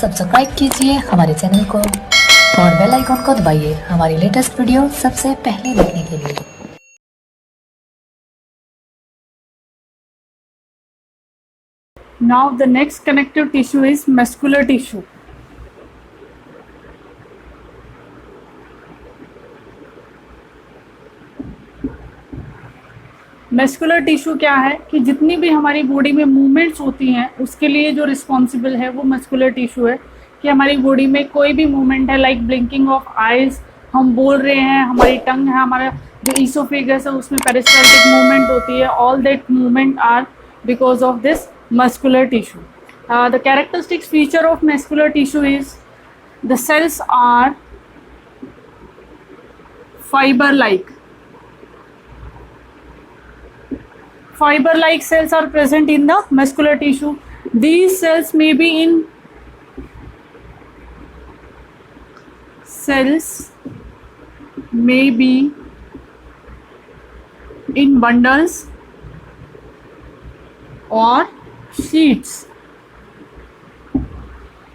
Subscribe कीजिए हमारे channel को और बेल आइकॉन को दबाइए हमारी लेटेस्ट वीडियो सबसे पहले देखने के लिए। Now the next connective tissue is muscular tissue. Muscular tissue क्या है कि जितनी भी हमारी बॉडी में मूवमेंट्स होती हैं उसके लिए जो रिस्पॉन्सिबल है वो मस्कुलर टिश्यू है। कि हमारी बॉडी में कोई भी मूवमेंट है, लाइक ब्लिंकिंग ऑफ आइज, हम बोल रहे हैं, हमारी टंग है, हमारा जो ईसोफेगस है उसमें पेरिस्टाल्टिक मूवमेंट होती है, all that movement are because of this muscular tissue. The characteristic feature of muscular tissue is the cells are fiber-like. Fiber-like cells are present in the muscular tissue. These cells may be in bundles or sheets.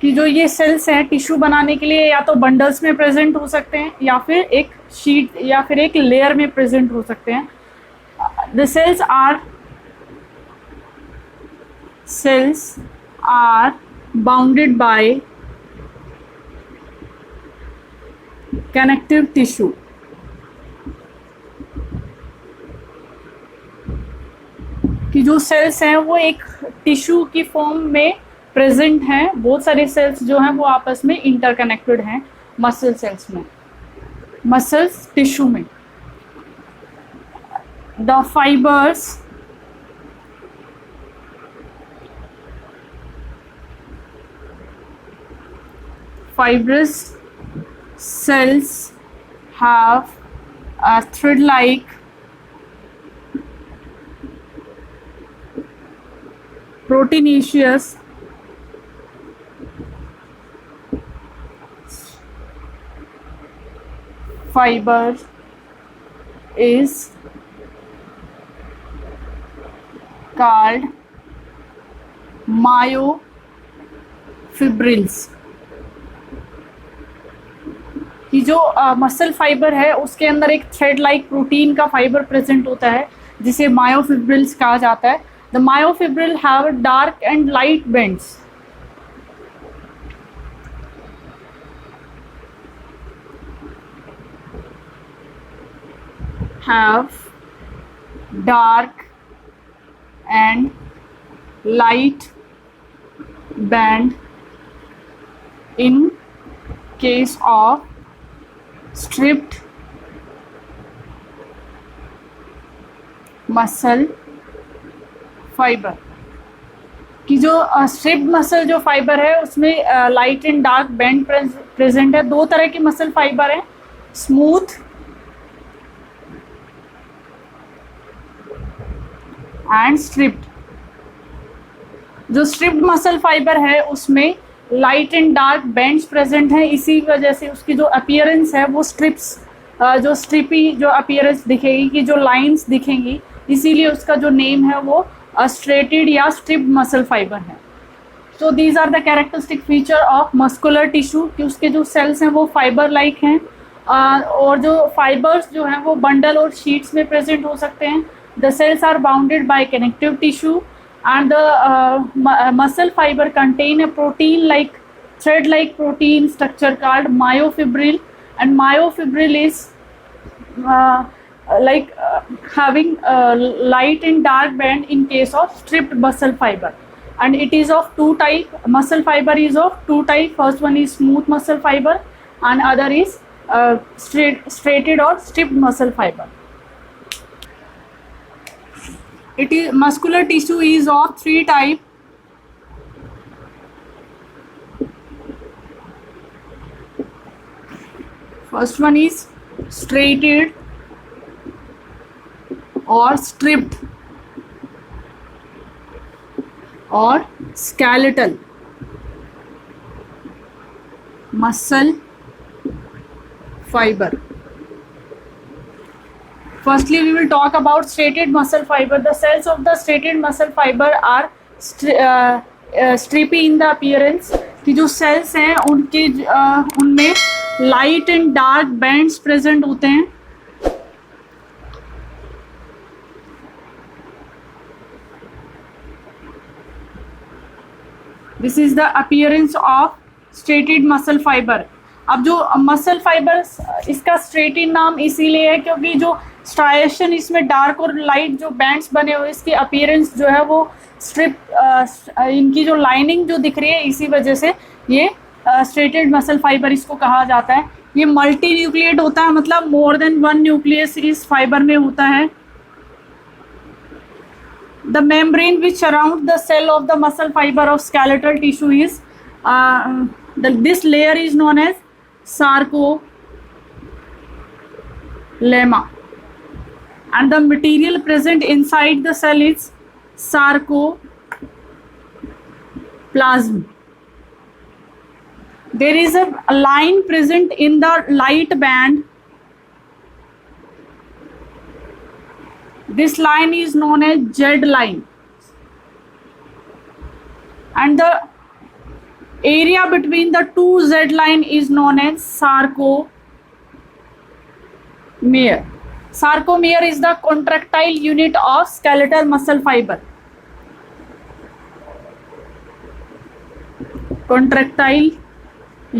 कि जो ये sales हैं tissue बनाने के लिए या तो bundles में प्रेजेंट हो सकते हैं या फिर एक शीट या फिर एक लेयर में प्रेजेंट हो सकते हैं. The cells are bounded by connective tissue. कि जो सेल्स हैं वो एक टिश्यू की फॉर्म में प्रेजेंट हैं. बहुत सारे सेल्स जो हैं वो आपस में इंटरकनेक्टेड हैं मसल सेल्स में, मसल्स टिश्यू में. The fibrous cells have a thread-like proteinaceous fiber is called myofibrils. कि जो मसल फाइबर है उसके अंदर एक थ्रेड लाइक प्रोटीन का फाइबर प्रेजेंट होता है जिसे मायोफिब्रिल्स कहा जाता है. The myofibril have dark and light bands. Have dark and light band in case of stripped muscle fiber. कि जो स्ट्रिप्ड मसल जो फाइबर है उसमें light and dark band present है. दो तरह के मसल फाइबर हैं, स्मूथ एंड स्ट्रिप्ड. जो स्ट्रिप्ड मसल फाइबर है उसमें light and dark bands present हैं. इसी वजह से उसकी जो अपीयरेंस है वो स्ट्रिप्स, जो स्ट्रिपी जो अपीयरेंस दिखेगी, कि जो लाइंस दिखेंगी, इसीलिए उसका जो नेम है वो स्ट्रेटेड या स्ट्रिप्ड मसल फाइबर है. So these are the characteristic feature of muscular tissue कि उसके जो सेल्स हैं वो फाइबर लाइक हैं और जो फाइबर्स जो हैं वो बंडल और शीट्स में प्रेजेंट हो सकते हैं. The cells are bounded by connective tissue and the muscle fiber contain a protein-like, thread-like protein structure called myofibril, and myofibril is having light and dark band in case of stripped muscle fiber, and it is of two type. Muscle fiber is of two type. First one is smooth muscle fiber and other is straighted or stripped muscle fiber. It is muscular tissue is of three type. First one is straighted or stripped or skeletal muscle fiber. Firstly, we will talk about striated muscle fiber. The cells of the striated muscle fiber are stripy in the appearance. कि जो sales हैं उनके उनमें light and dark bands present होते हैं। This is the appearance of striated muscle fibre. अब जो muscle fibre, इसका स्ट्रेटेड नाम इसीलिए है क्योंकि जो स्ट्राइएशन इसमें डार्क और लाइट जो बैंड्स बने हुए, इसकी अपीयरेंस जो है वो स्ट्रिप, इनकी जो लाइनिंग जो दिख रही है, इसी वजह से ये स्ट्रेटेड मसल फाइबर इसको कहा जाता है। ये मल्टी न्यूक्लिएट होता है, मतलब मोर देन वन न्यूक्लियस इस फाइबर में होता है। The membrane which surrounds the cell of the muscle fiber of skeletal tissue is this layer is known as sarcolemma, and the material present inside the cell is sarcoplasm. There is a line present in the light band. This line is known as Z line, and the area between the two Z line is known as sarcomere. Sarcomere is the contractile unit of skeletal muscle fiber. Contractile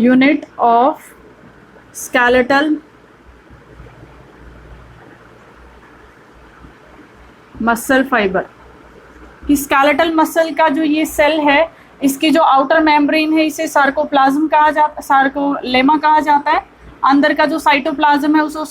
unit of skeletal muscle fibre. Skeletal muscle का जो ये cell है, इसकी जो outer membrane है इसे sarcoplasm कहा जाता, सार्कोलेमा कहा जाता है। अंदर का जो साइटोप्लाज्म है उसको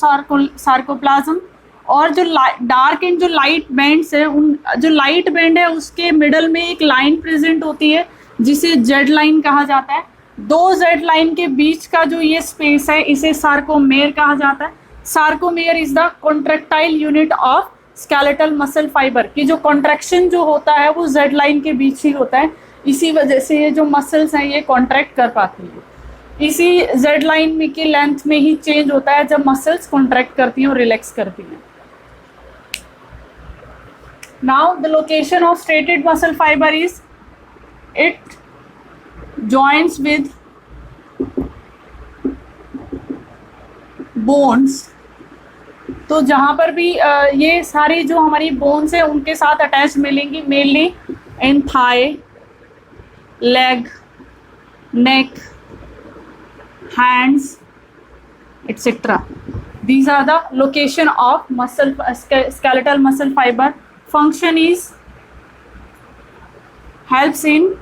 सार्कोप्लाज्म। और जो डार्क एंड जो लाइट बैंड्स है, उन जो लाइट बैंड है उसके मिडल में एक लाइन प्रेजेंट होती है जिसे जेड लाइन कहा जाता है। दो जेड लाइन के बीच का जो ये स्पेस है इसे सार्कोमेयर कहा जाता है। Sarcomere is the contractile unit of skeletal muscle fibre. की जो कॉन्ट्रैक्शन जो होता है वो जेड लाइन के बीच ही होता है, इसी वजह से ये जो मसल्स हैं ये कॉन्ट्रैक्ट कर पाती है। इसी जेड लाइन में की लेंथ में ही चेंज होता है जब मसल्स कॉन्ट्रैक्ट करती हैं और रिलैक्स करती हैं। Now the location of striated muscle fibre is it joints with bones. तो जहाँ पर भी ये सारी जो हमारी बोन्स है उनके साथ अटैच मिलेंगी, mainly in thigh, leg, neck, hands etc. These are the location of muscle skeletal muscle fiber. Function is helps in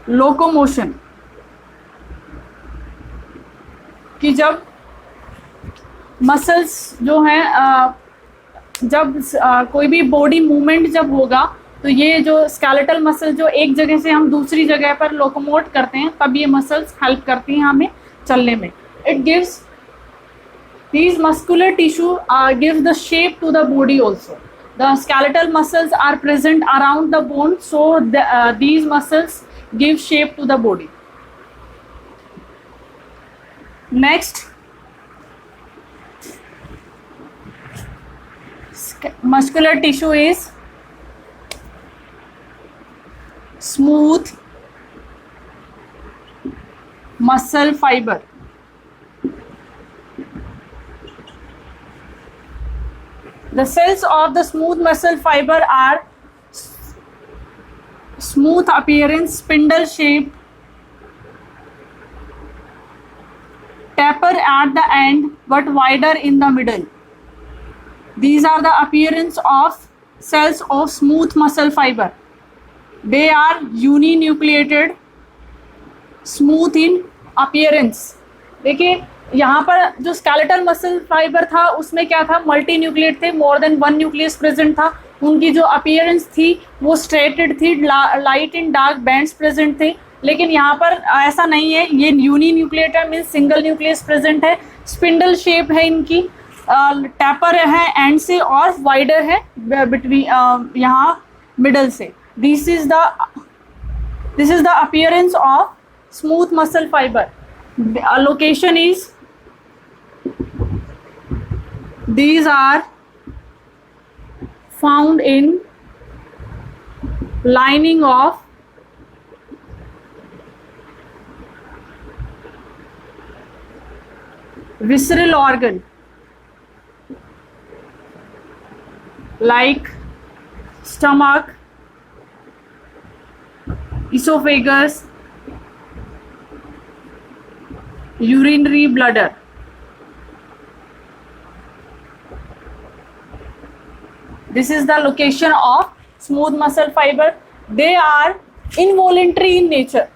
locomotion. कि जब मसल्स जो हैं जब कोई भी बॉडी मूवमेंट जब होगा तो ये जो स्केलेटल मसल जो एक जगह से हम दूसरी जगह पर लोकोमोट करते हैं तब ये मसल्स हेल्प करती हैं हमें चलने में. It gives these muscular tissue gives the shape to the body also. The skeletal muscles are present around the bone, so these muscles give shape to the body. Next, muscular tissue is smooth muscle fiber. The cells of the smooth muscle fiber are smooth appearance, spindle shape, taper at the end but wider in the middle. These are the appearance of cells of smooth muscle fiber. They are uninucleated, smooth in appearance. देखिए यहाँ पर जो skeletal muscle fibre था उसमें क्या था, multi nucleate थे, more than one nucleus present था. उनकी जो अपीयरेंस थी वो स्ट्रेटेड थी, light and dark bands present थे. लेकिन यहाँ पर ऐसा नहीं है, ये यूनी न्यूक्लिएट है, मीन्स सिंगल न्यूक्लियस प्रेजेंट है. स्पिंडल शेप है इनकी, टैपर है एंड से और वाइडर है बिटवीन यहाँ मिडल से. This is the appearance of smooth muscle fibre. Location is these are found in lining of visceral organ like stomach, esophagus, urinary bladder. This is the location of smooth muscle fiber. They are involuntary in nature.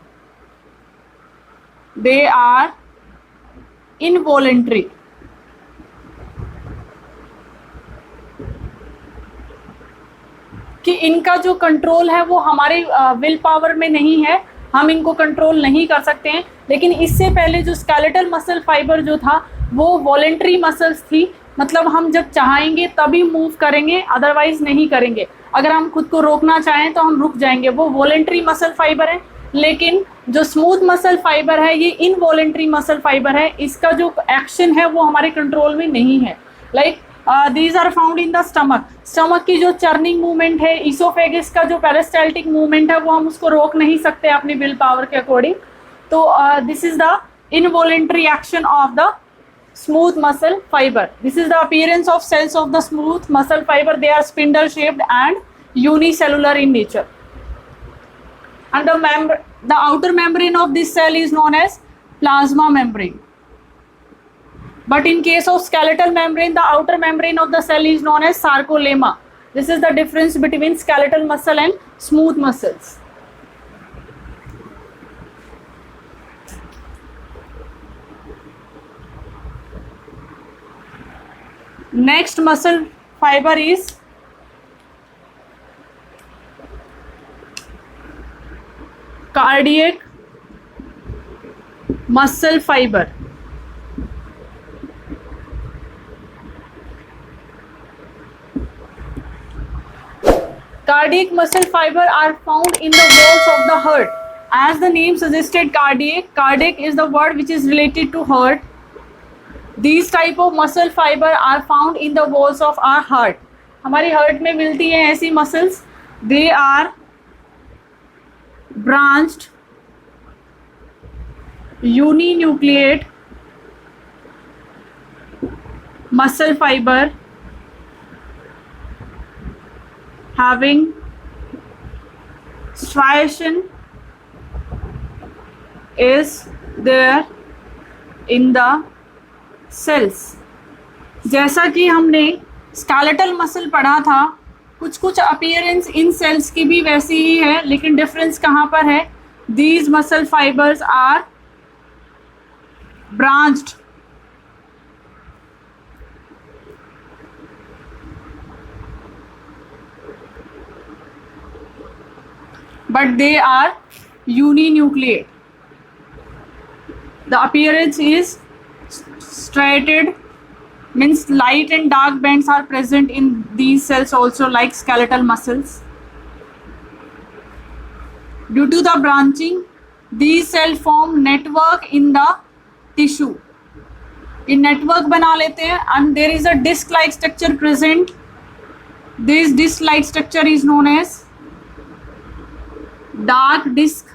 They are involuntary. कि इनका जो control है वो हमारे will power में नहीं है, हम इनको कंट्रोल नहीं कर सकते हैं। लेकिन इससे पहले जो स्केलेटल मसल फाइबर जो था वो वॉलेंट्री मसल्स थी, मतलब हम जब चाहेंगे तभी मूव करेंगे, अदरवाइज नहीं करेंगे। अगर हम खुद को रोकना चाहें तो हम रुक जाएंगे, वो वॉलेंट्री मसल फाइबर है। लेकिन जो स्मूथ मसल फाइबर है ये इनवॉलेंट्री मसल फाइबर है, इसका जो एक्शन है वो हमारे कंट्रोल में नहीं है। Like these are found in the stomach. Stomach की जो चर्निंग मूवमेंट है, इसोफेगस का जो पेरिस्टाल्टिक मूवमेंट है वो हम उसको रोक नहीं सकते अपनी विल पावर के अकॉर्डिंग। तो this is the involuntary action of the smooth muscle fiber. This is the appearance of cells of the smooth muscle fiber. They are spindle shaped and unicellular in nature. And the outer membrane of this cell is known as plasma membrane. But in case of skeletal membrane, the outer membrane of the cell is known as sarcolemma. This is the difference between skeletal muscle and smooth muscles. Next muscle fiber is cardiac muscle fiber. Cardiac muscle fiber are found in the walls of the heart. As the name suggested, cardiac is the word which is related to heart. These type of muscle fiber are found in the walls of our heart. हमारी heart में मिलती हैं ऐसी muscles. They are branched, uninucleate muscle fiber having striation is there in the cells. जैसा कि हमने skeletal muscle पढ़ा था, कुछ कुछ अपीयरेंस इन सेल्स की भी वैसी ही है, लेकिन डिफरेंस कहाँ पर है? These muscle fibres are branched, but they are uninucleate. The appearance is striated, means light and dark bands are present in these cells also, like skeletal muscles. Due to the branching, these cells form network in the tissue. ये network बना लेते हैं and there is a disc-like structure present. This disc-like structure is known as dark disc,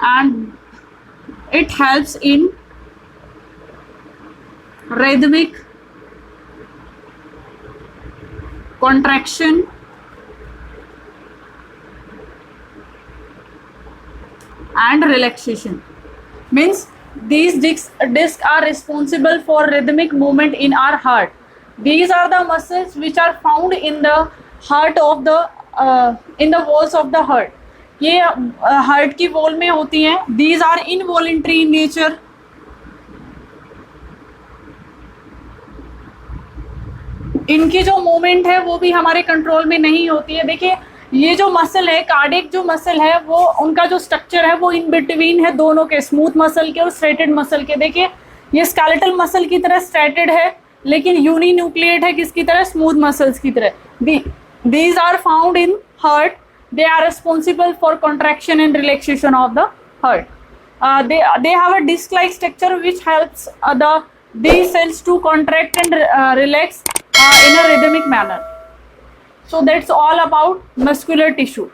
and it helps in rhythmic contraction and relaxation. Means these discs are responsible for rhythmic movement in our heart. These are the muscles which are found in the heart of the in the walls of the heart. ये heart की wall में होती हैं. These are involuntary in nature. इनकी जो movement है वो भी हमारे कंट्रोल में नहीं होती है. देखिए ये जो मसल है, कार्डियक जो मसल है, वो उनका जो स्ट्रक्चर है वो इन बिटवीन है दोनों के, स्मूथ मसल के और स्ट्रेटेड मसल के. देखिए ये स्केलेटल मसल की तरह स्ट्रेटेड है, लेकिन यूनिन्यूक्लिएट है किसकी तरह? स्मूथ मसल्स की तरह. These are found in heart. They are responsible for contraction and relaxation of the heart. They have a disc-like structure which helps these cells to contract and relax in a rhythmic manner. So that's all about muscular tissue.